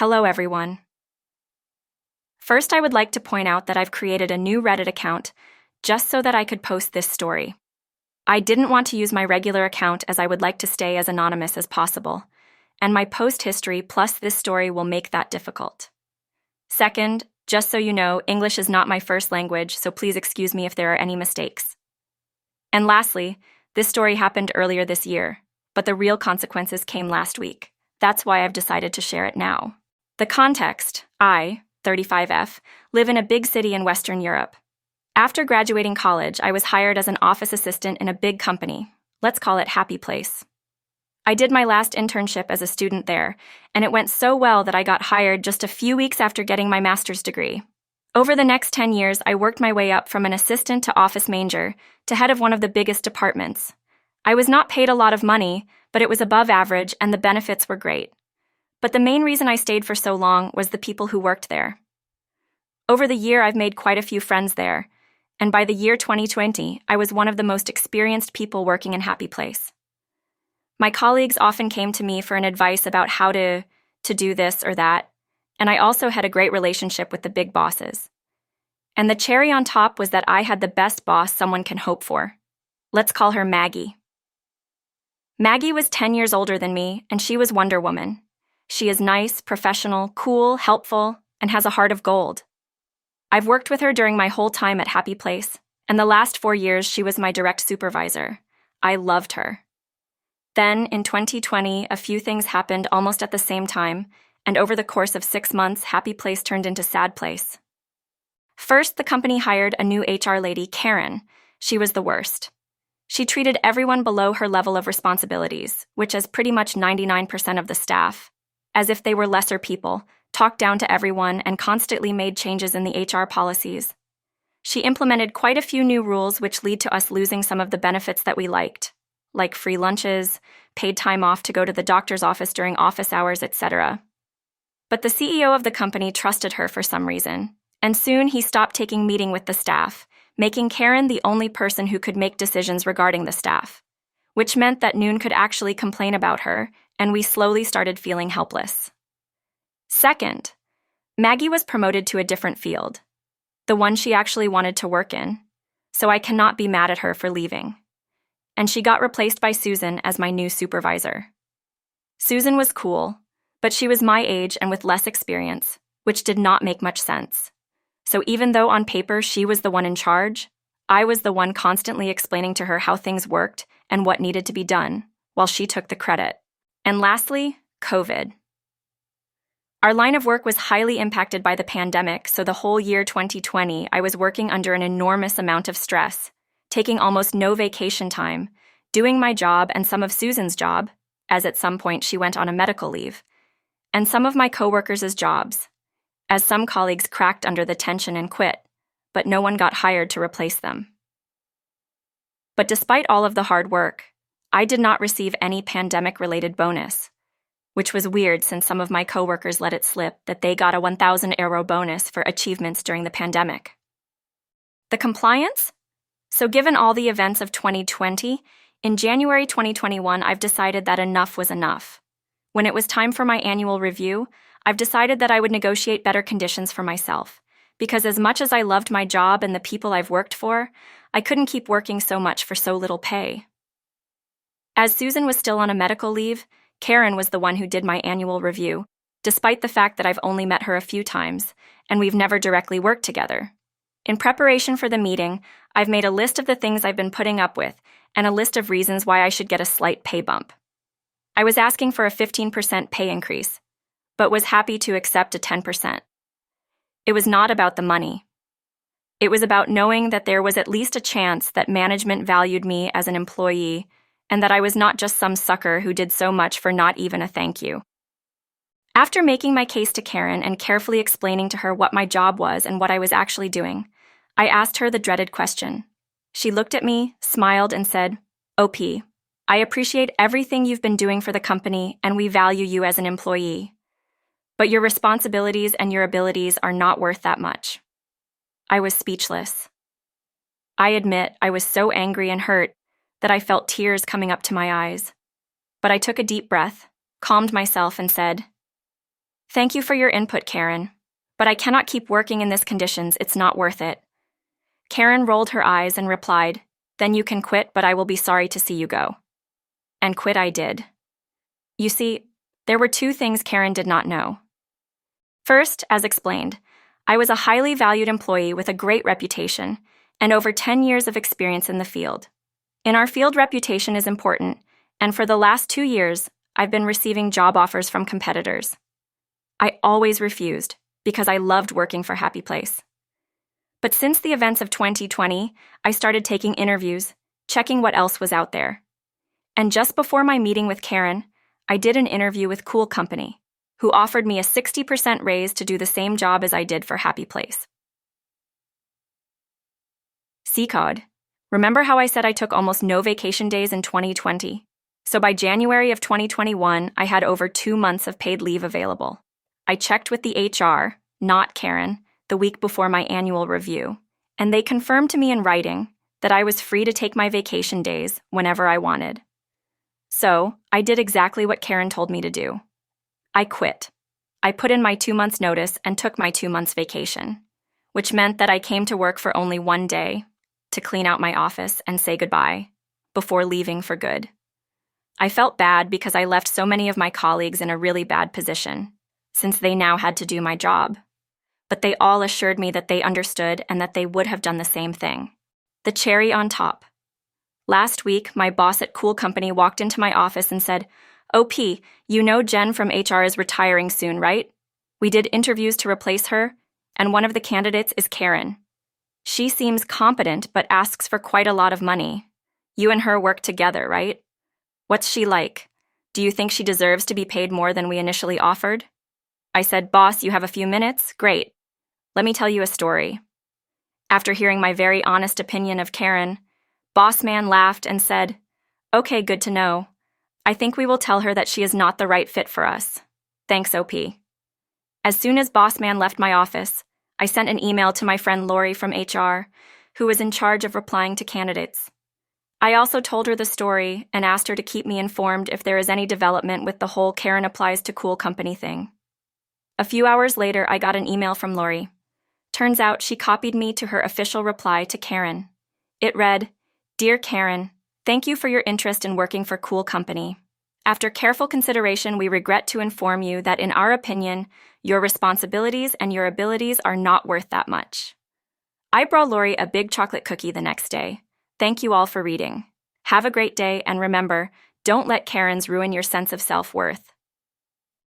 Hello, everyone. First, I would like to point out that I've created a new Reddit account just so that I could post this story. I didn't want to use my regular account as I would like to stay as anonymous as possible, and my post history plus this story will make that difficult. Second, just so you know, English is not my first language, so please excuse me if there are any mistakes. And lastly, this story happened earlier this year, but the real consequences came last week. That's why I've decided to share it now. The context: I, 35F, live in a big city in Western Europe. After graduating college, I was hired as an office assistant in a big company. Let's call it Happy Place. I did my last internship as a student there, and it went so well that I got hired just a few weeks after getting my master's degree. Over the next 10 years, I worked my way up from an assistant to office manager to head of one of the biggest departments. I was not paid a lot of money, but it was above average and the benefits were great. But the main reason I stayed for so long was the people who worked there. Over the year, I've made quite a few friends there, and by the year 2020, I was one of the most experienced people working in Happy Place. My colleagues often came to me for an advice about how to do this or that, and I also had a great relationship with the big bosses. And the cherry on top was that I had the best boss someone can hope for. Let's call her Maggie. Maggie was 10 years older than me, and she was Wonder Woman. She is nice, professional, cool, helpful, and has a heart of gold. I've worked with her during my whole time at Happy Place, and the last 4 years she was my direct supervisor. I loved her. Then, in 2020, a few things happened almost at the same time, and over the course of 6 months, Happy Place turned into Sad Place. First, the company hired a new HR lady, Karen. She was the worst. She treated everyone below her level of responsibilities, which is pretty much 99% of the staff, as if they were lesser people, talked down to everyone, and constantly made changes in the HR policies. She implemented quite a few new rules which lead to us losing some of the benefits that we liked, like free lunches, paid time off to go to the doctor's office during office hours, etc. But the CEO of the company trusted her for some reason, and soon he stopped taking meeting with the staff, making Karen the only person who could make decisions regarding the staff, which meant that Noon could actually complain about her, and we slowly started feeling helpless. Second, Maggie was promoted to a different field, the one she actually wanted to work in, so I cannot be mad at her for leaving. And she got replaced by Susan as my new supervisor. Susan was cool, but she was my age and with less experience, which did not make much sense. So even though on paper she was the one in charge, I was the one constantly explaining to her how things worked and what needed to be done, while she took the credit. And lastly, COVID. Our line of work was highly impacted by the pandemic, so the whole year 2020, I was working under an enormous amount of stress, taking almost no vacation time, doing my job and some of Susan's job, as at some point she went on a medical leave, and some of my coworkers' jobs, as some colleagues cracked under the tension and quit, but no one got hired to replace them. But despite all of the hard work, I did not receive any pandemic-related bonus, which was weird since some of my coworkers let it slip that they got a 1,000 euro bonus for achievements during the pandemic. The compliance? So given all the events of 2020, in January 2021, I've decided that enough was enough. When it was time for my annual review, I've decided that I would negotiate better conditions for myself, because as much as I loved my job and the people I've worked for, I couldn't keep working so much for so little pay. As Susan was still on a medical leave, Karen was the one who did my annual review, despite the fact that I've only met her a few times, and we've never directly worked together. In preparation for the meeting, I've made a list of the things I've been putting up with, and a list of reasons why I should get a slight pay bump. I was asking for a 15% pay increase, but was happy to accept a 10%. It was not about the money. It was about knowing that there was at least a chance that management valued me as an employee, and that I was not just some sucker who did so much for not even a thank you. After making my case to Karen and carefully explaining to her what my job was and what I was actually doing, I asked her the dreaded question. She looked at me, smiled, and said, "OP, I appreciate everything you've been doing for the company, and we value you as an employee. But your responsibilities and your abilities are not worth that much." I was speechless. I admit I was so angry and hurt that I felt tears coming up to my eyes. But I took a deep breath, calmed myself, and said, Thank you for your input, Karen. But I cannot keep working in these conditions, it's not worth it. Karen rolled her eyes and replied, Then you can quit, but I will be sorry to see you go. And quit I did. You see, there were two things Karen did not know. First, as explained, I was a highly valued employee with a great reputation and over 10 years of experience in the field. In our field, reputation is important, and for the last 2 years, I've been receiving job offers from competitors. I always refused because I loved working for Happy Place. But since the events of 2020, I started taking interviews, checking what else was out there. And just before my meeting with Karen, I did an interview with Cool Company, who offered me a 60% raise to do the same job as I did for Happy Place. CCOD. Remember how I said I took almost no vacation days in 2020? So by January of 2021, I had over 2 months of paid leave available. I checked with the HR, not Karen, the week before my annual review, and they confirmed to me in writing that I was free to take my vacation days whenever I wanted. So, I did exactly what Karen told me to do. I quit. I put in my 2 months' notice and took my 2 months' vacation, which meant that I came to work for only 1 day to clean out my office and say goodbye before leaving for good. I felt bad because I left so many of my colleagues in a really bad position, since they now had to do my job. But they all assured me that they understood and that they would have done the same thing. The cherry on top. Last week, my boss at Cool Company walked into my office and said, OP, you know Jen from HR is retiring soon, right? We did interviews to replace her, and one of the candidates is Karen. She seems competent but asks for quite a lot of money. You and her work together, right? What's she like? Do you think she deserves to be paid more than we initially offered? I said, Boss, you have a few minutes? Great. Let me tell you a story. After hearing my very honest opinion of Karen, Boss Man laughed and said, Okay, good to know. I think we will tell her that she is not the right fit for us. Thanks, OP. As soon as Boss Man left my office, I sent an email to my friend Lori from HR, who was in charge of replying to candidates. I also told her the story and asked her to keep me informed if there is any development with the whole Karen applies to Cool Company thing. A few hours later, I got an email from Lori. Turns out she copied me to her official reply to Karen. It read, Dear Karen, thank you for your interest in working for Cool Company. After careful consideration, we regret to inform you that in our opinion, your responsibilities and your abilities are not worth that much. I brought Lori a big chocolate cookie the next day. Thank you all for reading. Have a great day, and remember, don't let Karens ruin your sense of self-worth.